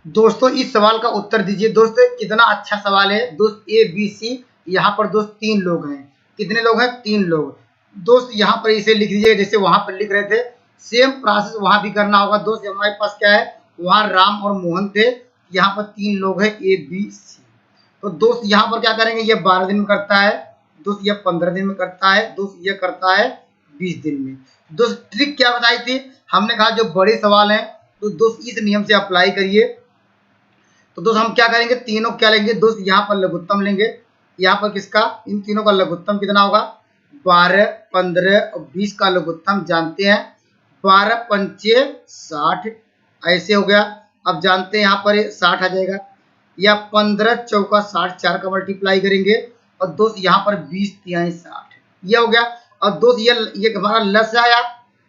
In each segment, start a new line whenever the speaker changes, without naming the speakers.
दोस्तों इस सवाल का उत्तर दीजिए। दोस्तों कितना अच्छा सवाल है। दोस्त ए बी सी, यहाँ पर दोस्त 3 लोग हैं। कितने लोग हैं? 3 लोग। दोस्त यहाँ पर इसे लिख दीजिए जैसे वहां पर लिख रहे थे। सेम प्रोसेस वहां भी करना होगा। दोस्त हमारे पास क्या है, वहां राम और मोहन थे, यहाँ पर 3 लोग हैं ए बी सी। तो दोस्त यहाँ पर क्या करेंगे, ये 12 दिन में करता है, दोस्त ये 15 दिन में करता है, दोस्त ये करता है 20 दिन में। दोस्त ट्रिक क्या बताई थी हमने, कहा जो बड़े सवाल हैं तो दोस्त इस नियम से अप्लाई करिए। तो दोस्त हम क्या करेंगे, तीनों क्या लेंगे दोस्त, यहाँ पर लघुत्तम लेंगे। यहाँ पर किसका, इन तीनों का लघुत्तम कितना होगा, 12, 15 और 20 का लघुत्तम जानते हैं, 12 पंचे 60 ऐसे हो गया। अब जानते हैं यहाँ पर 60 आ जाएगा, या 15 चौका 60, 4 का मल्टीप्लाई करेंगे और दोस्त यहाँ पर 20 तिहाई 60 ये हो गया। और दोस्त ये हमारा लस आया,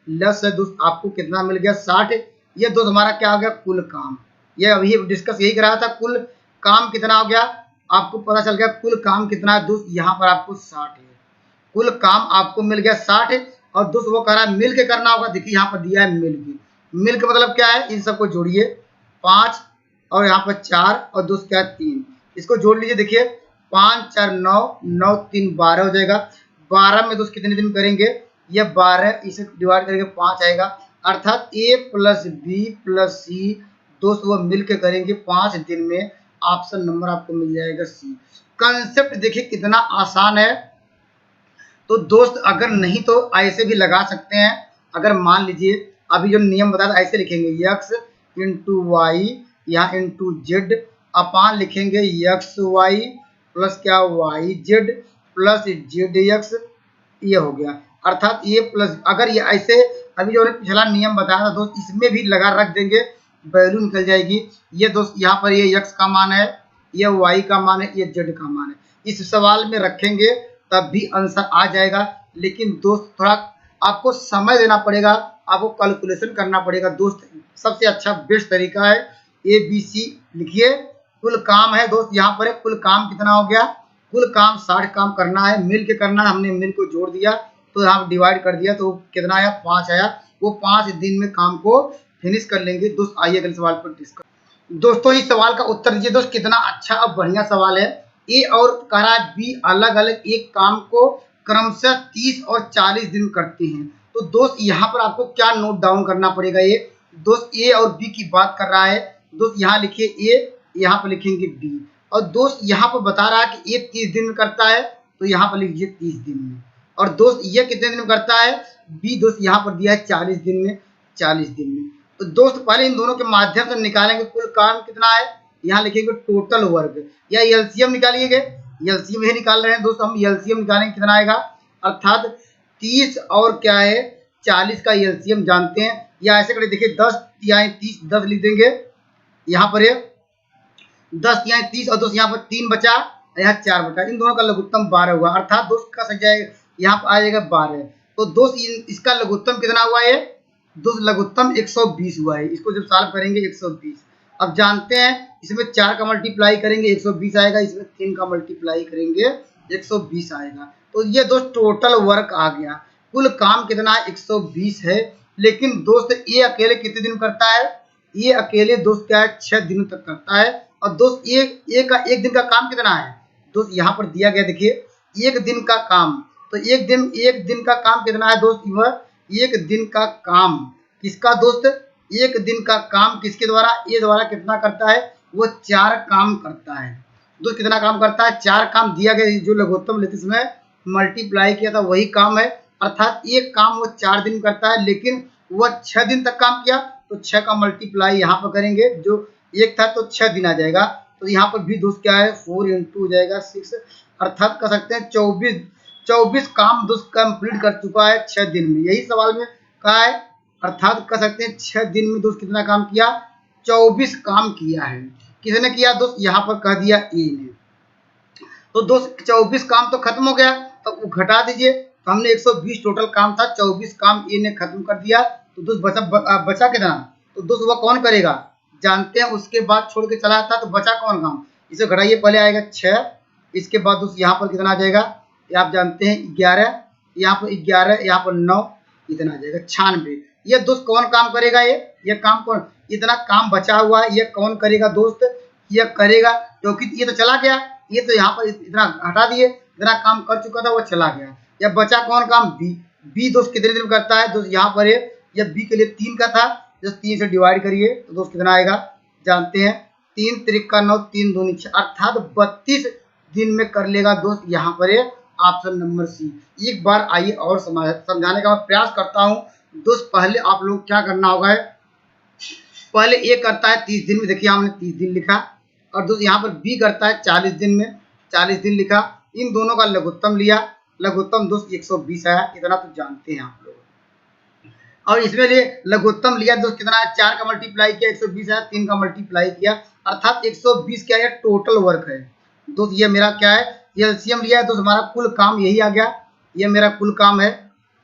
लस है दोस्त आपको कितना मिल गया 60। ये दोस्त हमारा क्या हो गया, कुल काम। ये अभी डिस्कस यही कराया था, कुल काम कितना हो गया आपको पता चल गया। कुल काम कितना है दोस्त, यहाँ पर आपको 60 है, कुल काम आपको मिल गया 60। और दोस्त वो कह रहा है मिल के करना होगा, देखिए यहाँ पर दिया है मिल के। मिल के मतलब क्या है, इन सबको जोड़िए, 5 और यहाँ पर 4 और दोस्त क्या है 3, इसको जोड़ लीजिए। देखिए 5 4 9, 9 3 12 हो जाएगा। 12 में दोस्त कितने दिन करेंगे, ये 12 इसे डिवाइड करेंगे 5 आएगा, अर्थात ए प्लस बी प्लस सी दोस्त वो मिलकर करेंगे 5 दिन में। ऑप्शन नंबर आपको मिल जाएगा सी। कंसेप्ट देखिए कितना आसान है। तो दोस्त अगर नहीं तो ऐसे भी लगा सकते हैं। अगर मान लीजिए अभी जो नियम बताया था ऐसे लिखेंगे, x इंटू वाई यहाँ इंटू जेड अपान लिखेंगे एक्स वाई प्लस क्या y z plus z x, ये हो गया। अर्थात ये प्लस, अगर ये ऐसे अभी जो पिछला नियम बताया था दोस्त इसमें भी लगा रख देंगे, वैल्यू निकल जाएगी। ये दोस्त यहाँ पर ये x का मान है, ये y का मान है, ये z का मान है। इस सवाल में रखेंगे तब भी आंसर आ जाएगा। लेकिन दोस्त थोड़ा आपको समय देना पड़ेगा, आपको कैलकुलेशन करना पड़ेगा। दोस्त सबसे अच्छा बेस्ट तरीका है ए बी सी लिखिए। कुल काम है दोस्त, यहाँ पर कुल काम कितना हो गया, कुल काम 60 काम करना है, मिल के करना है। हमने मिल को जोड़ दिया तो यहाँ डिवाइड कर दिया तो कितना आया 5 आया। वो 5 दिन में काम को फिनिश कर लेंगे। दोस्त आइए अगले सवाल पर डिस्कस। दोस्तों इस सवाल का उत्तर दीजिए। दोस्त कितना अच्छा और बढ़िया सवाल है। ए और कह रहा है बी अलग अलग एक काम को क्रमशः 30 और 40 दिन करते हैं। तो दोस्त यहाँ पर आपको क्या नोट डाउन करना पड़ेगा, ये दोस्त ए और बी की बात कर रहा है। दोस्त यहाँ लिखिए ए, यहाँ पर लिखेंगे बी। और दोस्त यहाँ पर बता रहा है कि ए 30 दिन में करता है तो यहाँ पर लिखिए 30 दिन में। और दोस्त ये कितने दिन में करता है, बी दोस्त यहाँ पर दिया है 40 दिन में, 40 दिन में। तो दोस्त पहले इन दोनों के माध्यम से निकालेंगे कुल काम कितना है, यहाँ लिखेंगे टोटल वर्ग या एलसीएम निकालिएगा। एलसीएम ही निकाल रहे हैं दोस्त हम, एलसीएम निकालेंगे कितना आएगा, अर्थात 30 और क्या है 40 का एलसीएम जानते हैं। या ऐसे करें देखिए 10 तिहाई 30, 10 लिख देंगे यहाँ पर, 10 तिहाई 30 और दोस्त यहाँ पर 3 बचा, यहाँ 4 बचा, इन दोनों का लघुत्तम 12 हुआ। अर्थात दोस्त का सक जाएगा यहाँ पर आ जाएगा 12। तो दोस्त इसका लघुत्तम कितना हुआ है दोस्त, लघुत्तम 120 हुआ है। इसको जब सॉल्व करेंगे 120, अब जानते हैं इसमें 4 का मल्टीप्लाई करेंगे 120 आएगा, इसमें 3 का मल्टीप्लाई करेंगे 120 आएगा। तो ये दोस्त टोटल वर्क आ गया। कुल काम कितना है 120 है। लेकिन दोस्त ये अकेले कितने दिन करता है, ये अकेले दोस्त क्या है 6 दिनों तक करता है। और दोस्त एक दिन का काम कितना है दोस्त, यहाँ पर दिया गया देखिए 1 दिन का काम। तो एक दिन का काम कितना है दोस्त, वह 1 दिन का काम किसका दोस्त, 1 दिन का काम किसके द्वारा, ए द्वारा कितना करता है, वो 4 काम करता है। दोस्त कितना काम करता है, 4 काम दिया गया, जो लघुत्तम लेते समय मल्टीप्लाई किया था वही काम है। अर्थात एक काम वो 4 दिन करता है, लेकिन वह 6 दिन तक काम किया तो 6 का मल्टीप्लाई यहाँ पर करेंगे, जो एक था तो 6 दिन आ जाएगा। तो यहाँ पर भी दोस्त क्या है 4 इंटू हो जाएगा 6, अर्थात कर सकते हैं 24 काम दोस्त कंप्लीट कर चुका है 6 दिन में। यही सवाल में कहा है, अर्थात कर सकते हैं 6 दिन में दोस्त कितना काम किया, 24 काम किया है। किसने किया दोस्त, यहाँ पर कह दिया ए ने। तो दोस्त 24 काम तो खत्म हो गया, तो वो घटा दीजिए। तो हमने 120 टोटल काम था, 24 काम ए ने खत्म कर दिया। तो दोस्त बचा कितना, तो दोस्त वह कौन करेगा जानते हैं, उसके बाद छोड़ के चला जाता। तो बचा कौन काम, इसे घटाइए, पहले आएगा 6, इसके बाद दोस्त यहाँ पर कितना आ जाएगा, आप जानते हैं 11, यहाँ पर 11, यहाँ पर 9, इतना आ जाएगा 96। ये दोस्त कौन काम करेगा, ये ये काम कौन, इतना काम बचा हुआ है ये कौन करेगा दोस्त, ये करेगा, क्योंकि ये तो चला गया, ये तो यहाँ पर इतना हटा दिए, इतना काम कर चुका था वो चला गया। या बचा कौन काम, बी। बी दोस्त कितने दिन में करता है दोस्त, यहाँ पर है या बी के लिए 3 का था, जस्ट 3 से डिवाइड करिए तो दोस्त कितना आएगा जानते हैं, 3 त्रिका 9 3 दूनी 6, अर्थात 32 दिन में कर लेगा दोस्त। यहाँ पर है ऑप्शन नंबर सी। एक बार आइए और समझाने का मैं प्रयास करता हूँ दोस्त। पहले आप लोग क्या करना होगा, पहले ए करता है 30 दिन में, देखिए हमने 30 दिन लिखा, और दोस्त यहाँ पर बी करता है 40 दिन में, 40 दिन लिखा। इन दोनों का लघुत्तम लिया, लघुत्तम दोस्त 120 आया, इतना तो जानते हैं आप लोग। और इसमें लिए लघुत्तम लिया दोस्त कितना है, 4 का मल्टीप्लाई किया 120 आया, 3 का मल्टीप्लाई किया, अर्थात 120 क्या है टोटल वर्क है दोस्त। ये मेरा क्या है एलसीएम लिया है दोस्त, हमारा कुल काम यही आ गया, ये मेरा कुल काम है।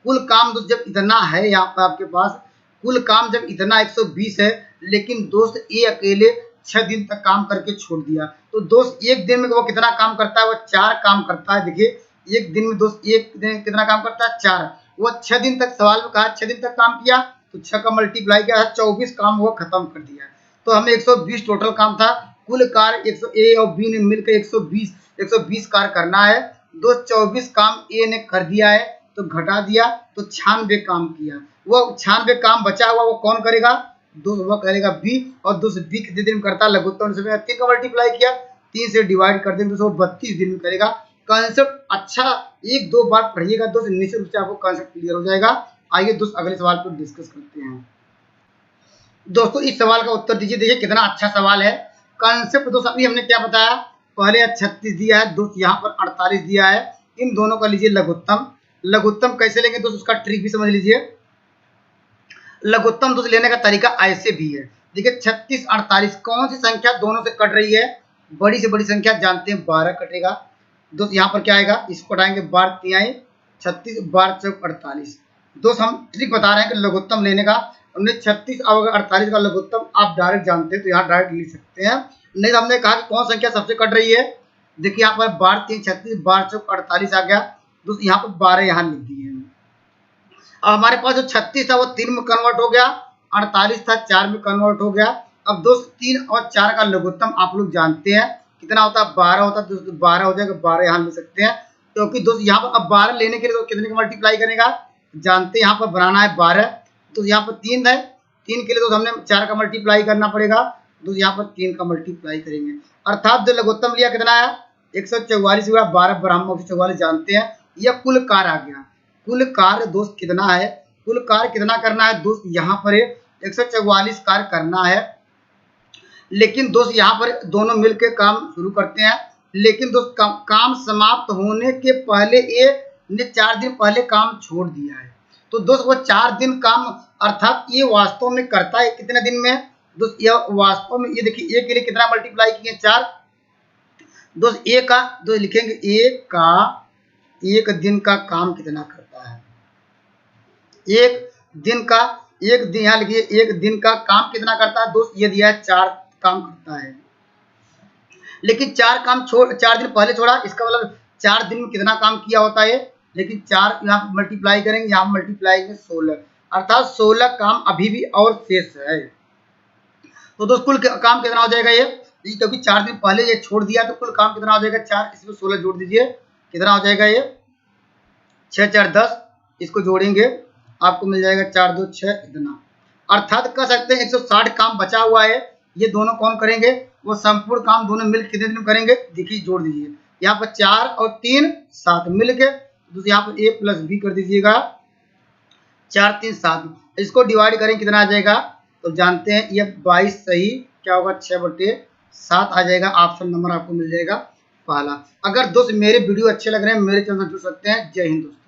कुल काम दोस्त जब इतना है यहाँ पर आपके पास, कुल काम जब इतना 120 है, लेकिन दोस्त ये अकेले 6 दिन तक काम करके छोड़ दिया, तो दोस्त एक दिन में वो कितना काम करता है, वो 4 काम करता है। देखिए एक दिन में दोस्त एक दिन कितना काम करता है 4, वो 6 दिन तक, सवाल में कहा 6 दिन तक काम किया, तो 6 का मल्टीप्लाई किया 24 काम वो खत्म कर दिया। तो हमें 120 टोटल काम था, कुल कार्य ए और बी ने मिलकर 120 कार्य करना है दोस्त। 24 काम ए ने कर दिया है तो घटा दिया, तो 96 काम किया। वो 96 काम बचा हुआ वो कौन करेगा दोस्त, वो करेगा बी। और दोस्त बी कितने दिन में करता है, लघुत्तम से 3 का मल्टीप्लाई किया, 3 से डिवाइड कर देंगे तो 32 दिन में करेगा। कॉन्सेप्ट अच्छा 1-2 बार पढ़िएगा दोस्त, निश्चित रूप से आपको कॉन्सेप्ट क्लियर हो जाएगा। आइए दोस्त अगले सवाल पर डिस्कस करते हैं। दोस्तों इस सवाल का उत्तर दीजिए, देखिए कितना अच्छा सवाल है। कॉन्सेप्ट दोस्त अभी हमने क्या बताया, पहले 36 दिया है दोस्त, यहाँ पर 48 दिया है, इन दोनों का लीजिए लघुत्तम। लघुत्तम कैसे लेंगे दोस्त, उसका ट्रिक भी समझ लीजिए। लघुत्तम दोस्त लेने का तरीका ऐसे भी है, देखिए 36 48 कौन सी संख्या दोनों से कट रही है, बड़ी से बड़ी संख्या जानते हैं 12 कटेगा दोस्त। यहाँ पर क्या आएगा, इसको हटाएंगे 12 3 36, 12 चौक 48। दोस्त हम ट्रिक बता रहे हैं कि लघुत्तम लेने का, हमने 36 और 48 का लघुत्तम आप डायरेक्ट जानते हैं तो यहाँ डायरेक्ट लिख सकते हैं, नहीं तो हमने कहा कि कौन संख्या सबसे कट रही है। देखिए यहाँ पर 12 3 36, 12 चौक 48 आ गया दोस्त, यहाँ पर 12 यहाँ लिख दिए। अब हमारे पास जो 36 था वो 3 में कन्वर्ट हो गया, 48 था 4 में कन्वर्ट हो गया। अब दोस्त 3 और 4 का लघुत्तम आप लोग जानते हैं कितना होता है, 12 होता है दोस्त, 12 हो जाएगा, 12 यहाँ ले सकते हैं, क्योंकि दोस्त यहाँ पर अब 12 लेने के लिए तो कितने का मल्टीप्लाई करेगा जानते हैं, यहाँ पर बनाना है 12, तो यहाँ पर 3 है, 3 के लिए तो हमने 4 का मल्टीप्लाई करना पड़ेगा दोस्त, यहाँ पर 3 का मल्टीप्लाई करेंगे, अर्थात जो लघुत्तम लिया कितना है 144 हुआ, 12 बराबर 144 जानते हैं, यह कुल कार्य आ गया। कुल कार्य दोस्त कितना है, कुल कार्य कितना करना है दोस्त, यहाँ पर 144 कार्य करना है, लेकिन दोस्त यहाँ पर दोनों मिलकर काम शुरू करते हैं, लेकिन दोस्त काम समाप्त होने के पहले ये ने 4 दिन पहले काम छोड़ दिया है, तो दोस्त वो 4 दिन काम, अर्थात ये वास्तव में करता है कितने दिन में दोस्त, यह वास्तव में ये देखिए ए के लिए कितना मल्टीप्लाई किए 4 दोस्त, ए का दोस्त लिखेंगे ए का एक दिन का काम कितना करता है, एक दिन का, एक दिन यहाँ लिखिए एक दिन का काम कितना करता है दोस्त, ये दिया है 4 काम करता है, लेकिन 4 काम 4 दिन पहले छोड़ा, इसका मतलब 4 दिन में कितना काम किया होता है, लेकिन 4 यहाँ मल्टीप्लाई करेंगे, यहाँ मल्टीप्लाई करेंगे 16, अर्थात 16 काम अभी भी और शेष है। तो दोस्त कुल काम कितना हो जाएगा ये, क्योंकि 4 दिन पहले ये छोड़ दिया तो कुल काम कितना हो जाएगा 4, इसमें 16 जोड़ दीजिए, कितना हो जाएगा ये 6 4 10, इसको जोड़ेंगे आपको मिल जाएगा 4 2 6 इतना, अर्थात कह सकते हैं 160 काम बचा हुआ है, ये दोनों कौन करेंगे, वो संपूर्ण काम दोनों मिलकर कितने दिन में करेंगे, देखिए जोड़ दीजिए, यहाँ पर 4 और 3 7 मिलके, दूसरे यहाँ पर a प्लस बी कर दीजिएगा, 4 3 7, इसको डिवाइड करें कितना आ जाएगा, तो जानते हैं ये 22 सही क्या होगा 6/7 आ जाएगा, ऑप्शन नंबर आपको मिल जाएगा पहला। अगर दोस्त मेरे वीडियो अच्छे लग रहे हैं मेरे चैनल से जुड़ सकते हैं। जय हिंद दोस्तों।